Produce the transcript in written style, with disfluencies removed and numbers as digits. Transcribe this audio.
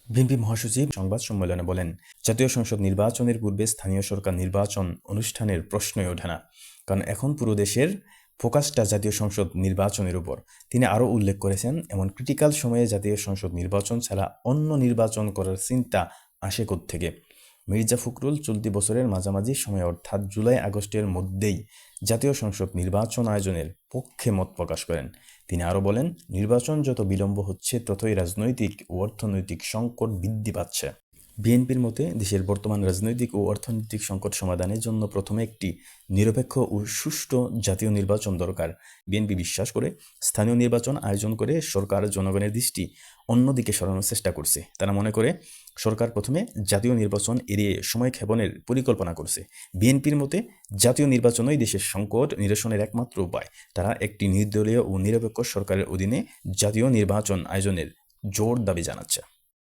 BNP মহাসচিব সংবাদ সম্মেলনে বলেন, জাতীয় সংসদ নির্বাচনের পূর্বে স্থানীয় সরকার নির্বাচন অনুষ্ঠানের প্রশ্নই ওঠে না, কারণ এখন পুরো দেশের ফোকাসটা জাতীয় সংসদ নির্বাচনের উপর। তিনি আরও উল্লেখ করেছেন, এমন ক্রিটিক্যাল সময়ে জাতীয় সংসদ নির্বাচন ছাড়া অন্য নির্বাচন করার চিন্তা আসে কোত্থেকে। মির্জা ফখরুল চলতি বছরের মাঝামাঝি সময়ে অর্থাৎ জুলাই-আগস্টের মধ্যেই জাতীয় সংসদ নির্বাচন আয়োজনের পক্ষে মত প্রকাশ করেন। তিনি আরও বলেন, নির্বাচন যত বিলম্ব হচ্ছে ততই রাজনৈতিক ও অর্থনৈতিক সংকট বৃদ্ধি পাচ্ছে। বিএনপির মতে দেশের বর্তমান রাজনৈতিক ও অর্থনৈতিক সংকট সমাধানের জন্য প্রথমে একটি নিরপেক্ষ ও সুষ্ঠু জাতীয় নির্বাচন দরকার। বিএনপি বিশ্বাস করে স্থানীয় নির্বাচন আয়োজন করে সরকার জনগণের দৃষ্টি অন্যদিকে সরানোর চেষ্টা করছে। তারা মনে করে সরকার প্রথমে জাতীয় নির্বাচন এড়িয়ে সময় ক্ষেপণের পরিকল্পনা করছে। বিএনপির মতে জাতীয় নির্বাচনই দেশের সংকট নিরসনের একমাত্র উপায়। তারা একটি নির্দলীয় ও নিরপেক্ষ সরকারের অধীনে জাতীয় নির্বাচন আয়োজনের জোর দাবি জানাচ্ছে।